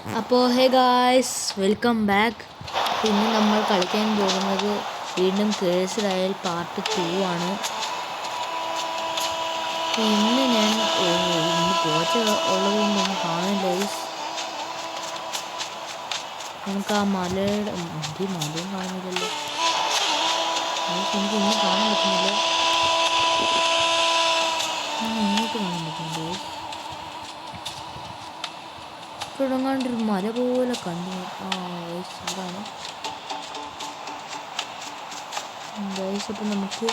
അപ്പോൾ hey guys, welcome back. ഇന്ന് നമ്മൾ കളിക്കാൻ പോകുന്നത് വീണ്ടും കേഴ്സ് റയൽ പാർട്ട് 2 ആണ്. ഇന്ന് ഞാൻ ഇന്ന് പോച്ച ഉള്ളതുകൊണ്ടൊന്നും കാണില്ല ഗൈസ്. നമുക്ക് ആ മലയുടെ മലയും കാണുന്നില്ലല്ലോ. എനിക്ക് ഇന്ന് കാണാൻ പറ്റുന്നില്ല. ഇങ്ങോട്ട് കാണാൻ പറ്റുന്നുണ്ട് ഗൈസ്. തുടങ്ങാണ്ടൊരു മല പോലെ കണ്ടു. ഗൈസ് ഇതാണ് ഗൈസ്. അപ്പം നമുക്ക്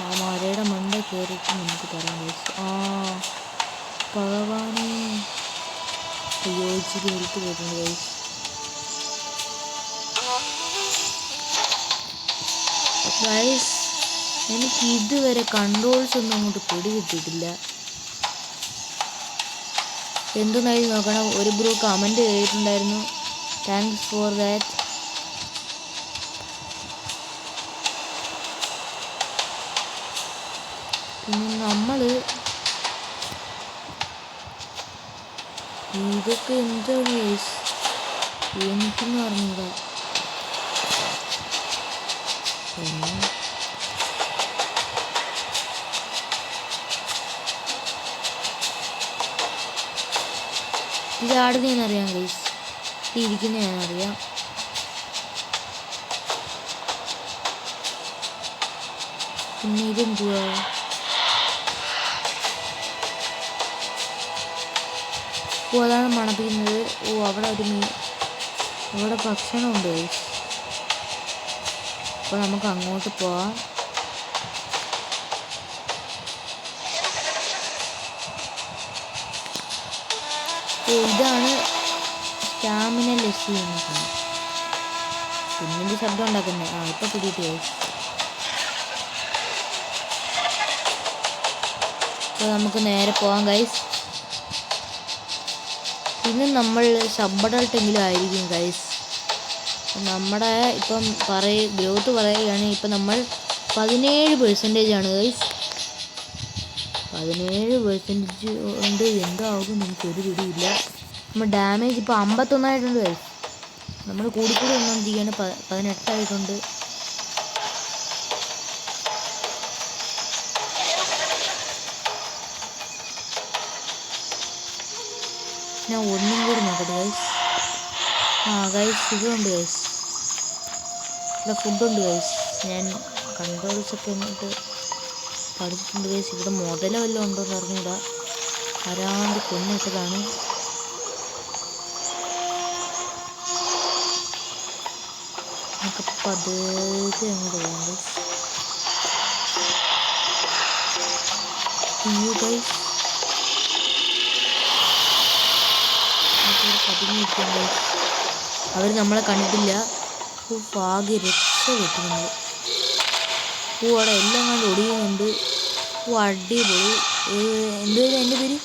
ആ മലയുടെ മണ്ട കയറിയിട്ട് നമുക്ക് പറയാം ഗൈസ്. ഭഗവാനെ യോജിച്ച് എടുത്ത് പോയിട്ടുണ്ട് ഗൈസ്. ഗൈസ് എനിക്ക് ഇതുവരെ കൺട്രോൾസ് ഒന്നും അങ്ങോട്ട് പിടി കിട്ടിയിട്ടില്ല. എന്തെന്നായി നോക്കണം. ഒരു ബ്രോ കമൻറ്റ് ചെയ്തിട്ടുണ്ടായിരുന്നു, താങ്ക്സ് ഫോർ ദാറ്റ്. പിന്നെ നമ്മൾ ഇതൊക്കെ എന്താണ് ഗൈസ് എനിക്കെന്ന് പറഞ്ഞൂടാ. ഇത് ആടുന്നതെന്നറിയാം ഗൈസ്, ഇരിക്കുന്നതെന്നറിയാം. പിന്നെ ഇതെന്തുവാ? അതാണ് മണപ്പിക്കുന്നത്. അവിടെ ഒരു ഇവിടെ ഭക്ഷണമുണ്ട് ഗൈസ്. അപ്പോൾ നമുക്ക് അങ്ങോട്ട് പോവാം. ഇതാണ് സ്റ്റാമിന ലസ്സി എന്നൊക്കെ. പിന്നിൻ്റെ ശബ്ദം ഉണ്ടാക്കുന്നത്. ഇപ്പോൾ പിടിയിട്ട് ഗൈസ്. അപ്പോൾ നമുക്ക് നേരെ പോവാം ഗൈസ്. ഇന്ന് നമ്മൾ സബ്ബഡാൾട്ടെങ്കിലും ആയിരിക്കും ഗൈസ്. നമ്മുടെ ഇപ്പം ഗ്രോത്ത് പറയുകയാണെങ്കിൽ ഇപ്പം നമ്മൾ 17% ആണ് ഗൈസ്. 17% കൊണ്ട് എന്താകും നമുക്കൊരു പിടിയില്ല. നമ്മൾ ഡാമേജ് ഇപ്പോൾ 51 ആയിട്ടുണ്ട് ഗൈസ്. നമ്മൾ കൂടിക്കൂടി വന്നുകൊണ്ടിരിക്കുകയാണ്. 18 ആയിട്ടുണ്ട്. ഞാൻ ഒന്നും കൂടി നോക്കട്ടെ ഗൈസ്. ഗൈസ് ഇതുണ്ട് ഗൈസ്. ഇവിടെ ഫുഡുണ്ട് ഗൈസ്. ഞാൻ കൺട്രോൾസൊക്കെ എന്നിട്ട് പഠിച്ചിട്ടുണ്ട് ഗൈസ്. ഇവിടെ മോഡലോ വല്ലതും ഉണ്ടോയെന്ന് അറിഞ്ഞൂടാ. ആരാണ്ട് കൊന്നിട്ടതാണ്. നമുക്ക് പതുക്കെ അങ്ങോട്ട് പോകാം ഗൈസ്. ഗൈസ് അവർ നമ്മളെ കണ്ടിട്ടില്ല. ഭാഗ്യ രക്ഷ കിട്ടുന്നുണ്ട്. അവിടെ എല്ലാം കണ്ട് ഒടിയുന്നുണ്ട്. അടിപൊളി. എന്തുവരും എൻ്റെ പേര്?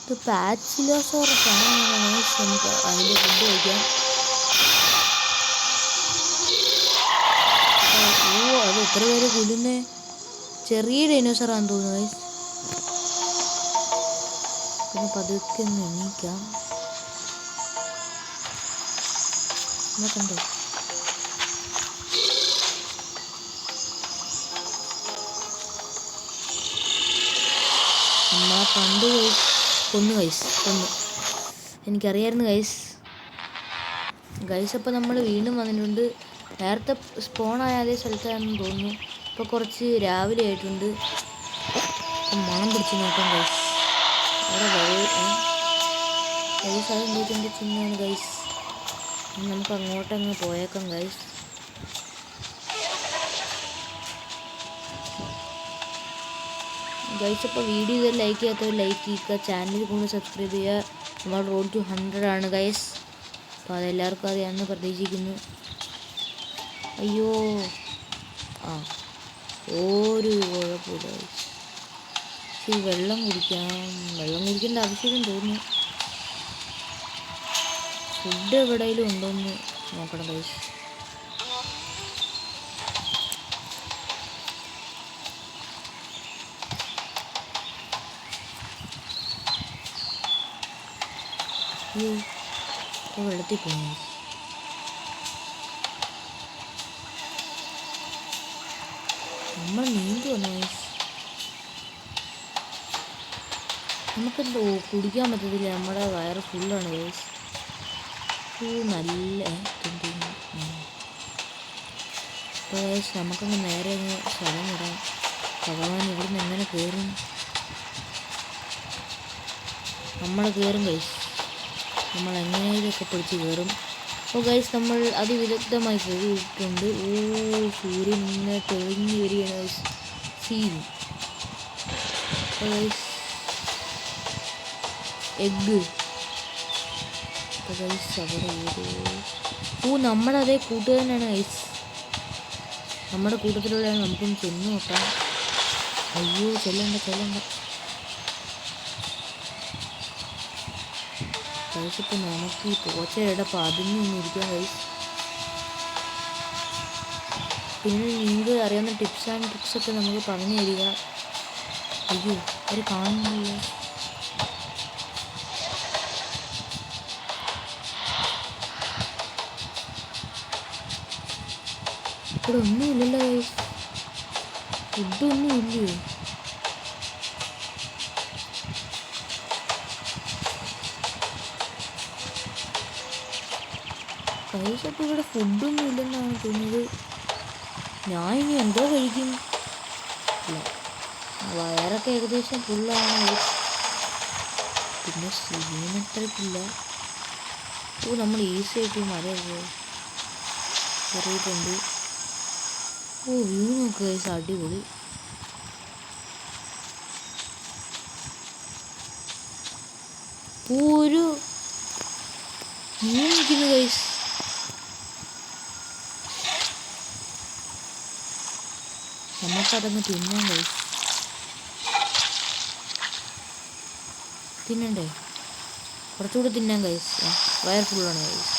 ഇത് പാച്ചിലോസോറസ് ആണ്. നമുക്ക് അതിൻ്റെ ഫുഡ് കഴിക്കാം. അത് എത്ര പേര് കൊല്ലുന്നേ? ചെറിയ ഡൈനോസറാണെന്ന് തോന്നുന്നു ഗൈസ്. പിന്നെ പതുക്കെ ഒന്ന് എണീക്കാം. കണ്ടോ നമ്മളെ കണ്ടു ഗൈസ്. കൊന്നു എനിക്കറിയായിരുന്നു ഗൈസ്. അപ്പോൾ നമ്മൾ വീണ്ടും വന്നിട്ടുണ്ട്. നേരത്തെ സ്പോണായ അതേ സ്ഥലത്താണെന്ന് തോന്നുന്നു. ഇപ്പോൾ കുറച്ച് രാവിലെ ആയിട്ടുണ്ട്. മണം പിടിച്ച് നോക്കാം ഗൈസ്. അവിടെ ഗൈസ് അതെന്താ ചിഹ്നമാണ് ഗൈസ്. നമുക്ക് അങ്ങോട്ടങ്ങ് പോയേക്കാം ഗൈസ്. അപ്പോൾ വീഡിയോ ഇത് ലൈക്ക് ചെയ്യാത്തവർ ലൈക്ക് ചെയ്യുക, ചാനൽ കൊണ്ട് സബ്സ്ക്രൈബ് ചെയ്യുക. നമ്മൾ റോഡ് ടു 100 ആണ് ഗൈസ്. അപ്പോൾ അതെല്ലാവർക്കും അറിയാമെന്ന് പ്രതീക്ഷിക്കുന്നു. അയ്യോ ഒരു കുഴപ്പമില്ല ഗൈസ്. വെള്ളം കുടിക്കേണ്ട ആവശ്യം തോന്നുന്നു. ഫുഡ് എവിടെയെങ്കിലും ഉണ്ടോയെന്ന് നോക്കണം ഗൈസ്. അയ്യോ വെള്ളത്തിൽ പോകുന്നു. നമ്മൾ നീന്തുവന്നോ? നമുക്കെന്തോ കുടിക്കാൻ പറ്റത്തില്ല, നമ്മുടെ വയറ് ഫുള്ളാണ് ഗൈസ്. നല്ല അപ്പോൾ ഗൈസ് നമുക്കൊന്ന് നേരെ ഒന്ന് സ്ഥലം വിടാം. ഭഗവാൻ ഇവിടുന്ന് എങ്ങനെ കയറും? നമ്മൾ കയറും ഗൈസ്, നമ്മൾ എങ്ങനെയൊക്കെ പിടിച്ച് കയറും. അപ്പോൾ ഗൈസ് നമ്മൾ അതിവിദഗ്ധമായി കയറിയിട്ടുണ്ട്. സൂര്യൻ ഇങ്ങനെ തെളിഞ്ഞ് വരികയാണ് guys. Scene guys egg guys അവിടെ നമ്മുടെ അതേ കൂട്ടുകാരനാണ് ഗൈസ്. നമ്മുടെ കൂട്ടത്തിലൂടെയാണ്. നമുക്കൊന്ന് ചെന്ന് നോക്കാം. അയ്യോ ചെല്ലണ്ട ഗൈസ്. ഇപ്പം നമുക്ക് ഈ പോച്ചയുടെ പതിഞ്ഞ് നിന്നിരിക്കാം ഗൈസ്. പിന്നെ നിങ്ങൾക്ക് അറിയാവുന്ന ടിപ്സ് ആൻഡ് ട്രിക്സൊക്കെ നമുക്ക് പറഞ്ഞു തരിക. അയ്യോ അവർ കാണുന്നില്ല. ഇവിടെ ഒന്നുമില്ലല്ലോ ഗൈസ്, ഫുഡൊന്നും ഇല്ലയോ? ഗൈസ് അപ്പോൾ ഇവിടെ ഫുഡൊന്നും ഇല്ലെന്നാണ് തോന്നുന്നത്. ഞാൻ ഇനി എന്തോ കഴിക്കും? ഇല്ല, വയറൊക്കെ ഏകദേശം ഫുള്ളാണ്. പിന്നെ സീനത്രയ്ക്കില്ല. നമ്മൾ ഈസി ആയിട്ട് മരമൊക്കെ കയറിയിട്ടുണ്ട്. വ്യൂ നോക്കുക ഗൈസ്, അടിപൊളി. ഒരു മീൻ നിൽക്കുന്നു ഗൈസ്. നമുക്കതങ്ങ് തിന്നാം ഗൈസ്. തിന്നണ്ടേ? കുറച്ചുകൂടി തിന്നാം ഗൈസ്. വയർ ഫുള്ളാണ് ഗൈസ്.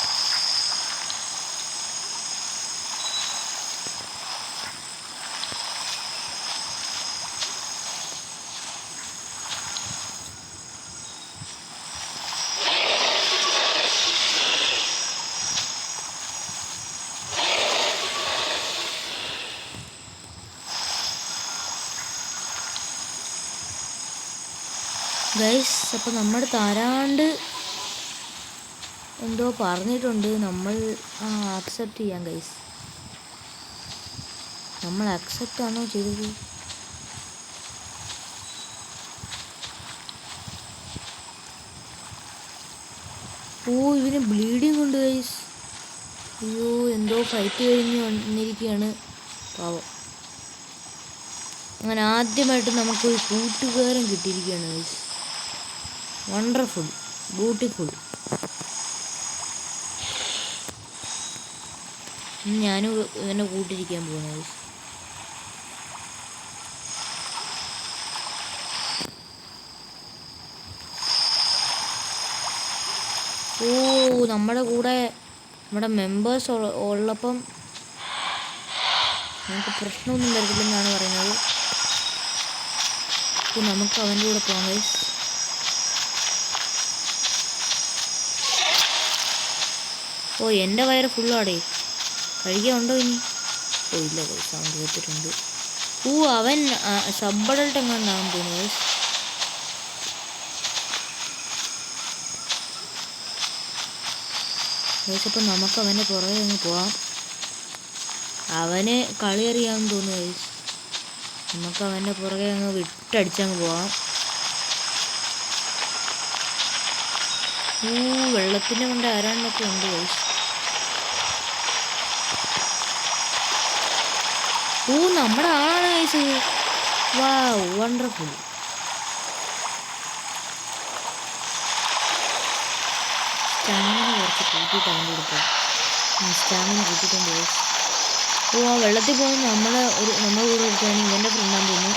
ഗൈസ് അപ്പോൾ നമ്മുടെ താരാണ്ട് എന്തോ പറഞ്ഞിട്ടുണ്ട്. നമ്മൾ അക്സെപ്റ്റ് ചെയ്യാം ഗൈസ്. നമ്മൾ അക്സെപ്റ്റ് ആണോ ചെയ്തത്? ഇവന് ബ്ലീഡിങ് ഉണ്ട് ഗൈസ്. അയ്യോ എന്തോ ഫൈറ്റ് കഴിഞ്ഞ് വന്നിരിക്കുകയാണ് പാവം. അങ്ങനെ ആദ്യമായിട്ട് നമുക്കൊരു കൂട്ടുകാരൻ കിട്ടിയിരിക്കുകയാണ് ഗൈസ്. Wonderful, beautiful. ഞാനും ഇവനെ കൂട്ടിരിക്കാൻ പോകുന്നത്. നമ്മുടെ കൂടെ നമ്മുടെ മെമ്പേഴ്സ് ഉള്ളപ്പം നമുക്ക് പ്രശ്നമൊന്നും വരത്തില്ലെന്നാണ് പറയുന്നത്. നമുക്ക് അവൻ്റെ കൂടെ പോകാം ഗൈസ്. എൻ്റെ വയറ് ഫുള്ളാടേ. കഴിക്കാനുണ്ടോ ഇനി? ഇല്ല ഗൈസ്, സൗണ്ട് കേട്ടിട്ടുണ്ട്. അവൻ സബ് അഡൾട്ട് എങ്ങാണ്ടാണെന്ന് തോന്നുന്നു ഗൈസ്. അപ്പം നമുക്ക് അവൻ്റെ പുറകെ അങ്ങ് പോവാം. അവന് കളി അറിയാമെന്ന് തോന്നുന്നു ഗൈസ്. നമുക്ക് അവൻ്റെ പുറകെ അങ്ങ് വിട്ടടിച്ചങ്ങ് പോവാം. വെള്ളത്തിൻ്റെ കൊണ്ട് ആരാണ്ടൊക്കെ ഉണ്ട് ഗൈസ്. നമ്മുടെ ആളാണ് ഗൈസ്. വണ്ടർഫുൾ. സ്റ്റാമിന കുറച്ച് കൂട്ടിയിട്ട് അവൻ്റെ കൂടെ പോകാം. സ്റ്റാമിന കൂട്ടിയിട്ടുണ്ട് ഗൈസ്. വെള്ളത്തിൽ പോയി നമ്മുടെ കൂടെ എടുക്കുകയാണെങ്കിൽ ഇവൻ്റെ ഫ്രണ്ടാന്ന് തോന്നുന്നു.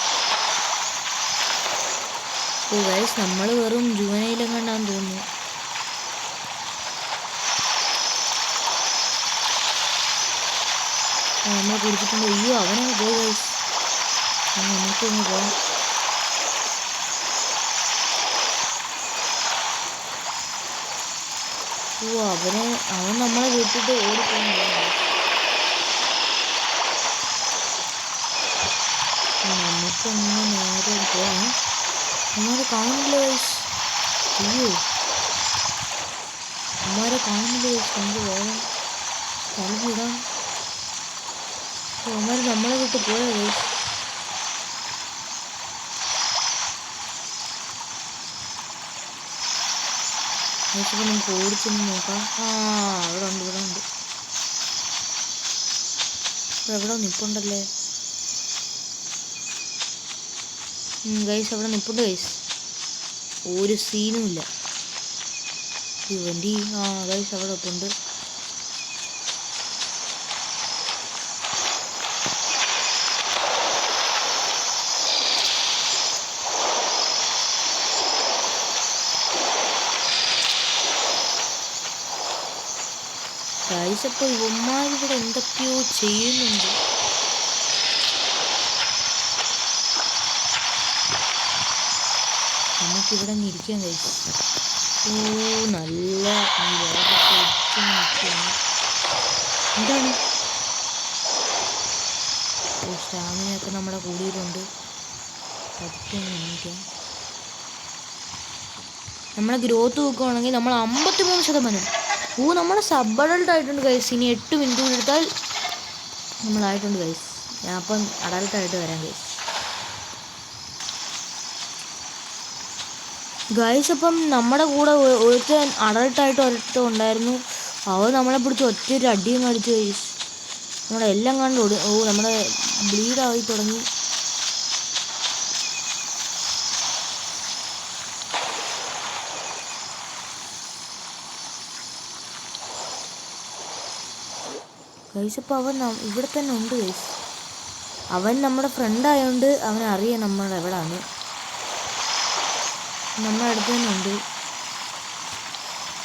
ഗൈസ് നമ്മൾ വെറും ജുവനയിലെങ്ങാണ്ടാന്ന് തോന്നുന്നു. നമ്മൾ കുടിച്ചിട്ടുണ്ട്. അവനങ്ങ് പോയി ഗൈസ്. നമുക്കൊന്ന് പോകാം. ഓ അവൻ നമ്മളെ വിട്ടിട്ട് ഓടിപ്പോകുന്നു. നമുക്കൊന്ന് നേരെ പോവാം. അമ്മമാരെ കാണുന്നില്ല ഗൈസ്. അയ്യോ അമ്മമാരെ കാണുന്നില്ല ഗൈസ്. നമുക്ക് വേഗം തലവിടാം. അമ്മമാർ നമ്മളെ വിട്ട് പോയോ ഗൈസ്? ഗൈസിപ്പോൾ നമുക്ക് ഓടിച്ചൊന്ന് നോക്കാം. ഇവിടെ ഉണ്ട് എവിടെ നിൽപ്പുണ്ടല്ലേ ഗൈസ്? അവിടെ നിൽപ്പുണ്ട് ഗൈസ്. ഒരു സീനുമില്ല വണ്ടി. ഗൈസ് അവിടെ നിൽപ്പുണ്ട്. ഗൈസ് അപ്പോൾ ഇവന്മാരിവിടെ എന്തൊക്കെയോ ചെയ്യുന്നുണ്ട്. നമുക്കിവിടെ നിന്ന് ഇരിക്കാൻ കഴിയും. നല്ല എന്താണ് സ്റ്റാമിനയൊക്കെ നമ്മുടെ കൂടിയിട്ടുണ്ട്. നമ്മളെ ഗ്രോത്ത് നോക്കുകയാണെങ്കിൽ നമ്മൾ 53%. നമ്മളെ സബ് അഡൾട്ട് ആയിട്ടുണ്ട് ഗൈസ്. ഇനി 8 മിനിറ്റ് കൂടി എടുത്താൽ നമ്മളായിട്ടുണ്ട് ഗൈസ്. ഞാൻ അപ്പം അഡൾട്ടായിട്ട് വരാം ഗൈസ്. ഗൈസ് അപ്പം നമ്മുടെ കൂടെ ഒരുത്തൻ അഡൾട്ടായിട്ട് ഒരിടത്ത് ഉണ്ടായിരുന്നു. അവൻ നമ്മളെ പിടിച്ച് ഒറ്റയൊരു അടിയും അടിച്ചു ഗൈസ്. നമ്മളെല്ലാം കണ്ടു നമ്മുടെ ബ്ലീഡായി തുടങ്ങി. ഗൈസ് അപ്പോൾ അവൻ ഇവിടെ തന്നെ ഉണ്ട് ഗൈസ്. അവൻ നമ്മുടെ ഫ്രണ്ടായതുകൊണ്ട് അവനറിയാം നമ്മൾ എവിടെയാണ്. നമ്മുടെ അടുത്ത് തന്നെ ഉണ്ട്.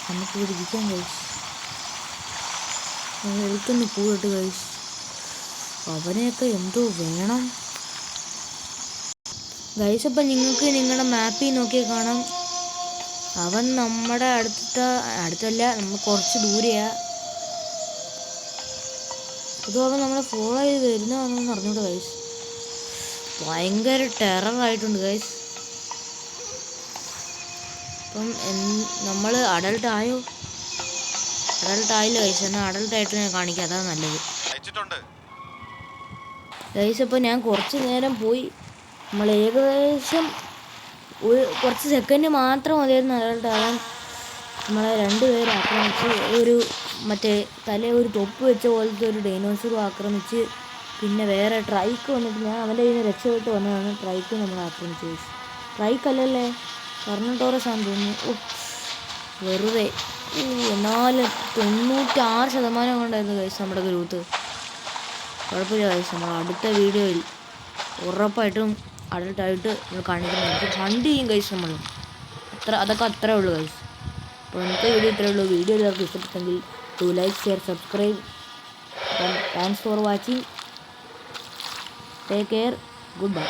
നമുക്കിവിടെ ഇരിക്കാം ഗൈസ്. എടുത്തൊന്ന് പോയിട്ട് ഗൈസ്. അവനെയൊക്കെ എന്തോ വേണം ഗൈസ്. അപ്പം നിങ്ങൾക്ക് നിങ്ങളുടെ മാപ്പിൽ നോക്കിയാൽ കാണാം അവൻ നമ്മുടെ അടുത്തല്ല, നമ്മൾ കുറച്ച് ദൂരെയാണ്. അതും അവൻ നമ്മളെ ഫോളോ ചെയ്ത് വരുന്നതാണെന്ന് അറിഞ്ഞൂടെ ഗൈസ്. ഭയങ്കര ടെററായിട്ടുണ്ട് ഗൈസ്. അപ്പം നമ്മൾ അഡൾട്ടായോ? അഡൾട്ടായില്ല ഗൈസ്. എന്നാൽ അഡൾട്ടായിട്ട് ഞാൻ കാണിക്കാം, അതാണ് നല്ലത് ഗൈസ്. അപ്പോൾ ഞാൻ കുറച്ച് നേരം പോയി. നമ്മൾ ഏകദേശം കുറച്ച് സെക്കൻഡ് മാത്രം മതിയായിരുന്നു അഡൾട്ടാകാൻ. നമ്മളെ 2 പേര് ആക്രമിച്ച് മറ്റേ ഒരു തൊപ്പ് വെച്ച പോലത്തെ ഒരു ഡൈനോസറും ആക്രമിച്ച്. പിന്നെ വേറെ ട്രൈക്ക് വന്നിട്ട് ഞാൻ അവൻ്റെ കയ്യിൽ നിന്ന് രക്ഷപ്പെട്ട് വന്നതാണ്. ട്രൈക്ക് നമ്മൾ ആക്രമിച്ചു ഗൈസ്. ട്രൈക്കല്ലല്ലേ, കർണട്ടോറസ് ആണെന്ന് തോന്നുന്നു. വെറുതെ എന്നാലും 96% കൊണ്ടായിരുന്നു ഗൈസ് നമ്മുടെ ഗ്രൂത്ത്. കുഴപ്പമില്ല ഗൈസ്. നമ്മൾ അടുത്ത വീഡിയോയിൽ ഉറപ്പായിട്ടും അഡൾട്ടായിട്ട് നമ്മൾ കാണിക്കുന്നതായിരിക്കും. ഹണ്ട് ചെയ്യും ഗൈസ് നമ്മൾ. അതൊക്കെ അത്രേ ഉള്ളൂ ഗൈസ്. അപ്പോൾ ഇന്നത്തെ വീഡിയോ ഇത്രയേ ഉള്ളൂ. വീഡിയോ എല്ലാവർക്കും ഇഷ്ടപ്പെട്ടെങ്കിൽ like, share, subscribe. Thanks for watching. Take care. Good bye.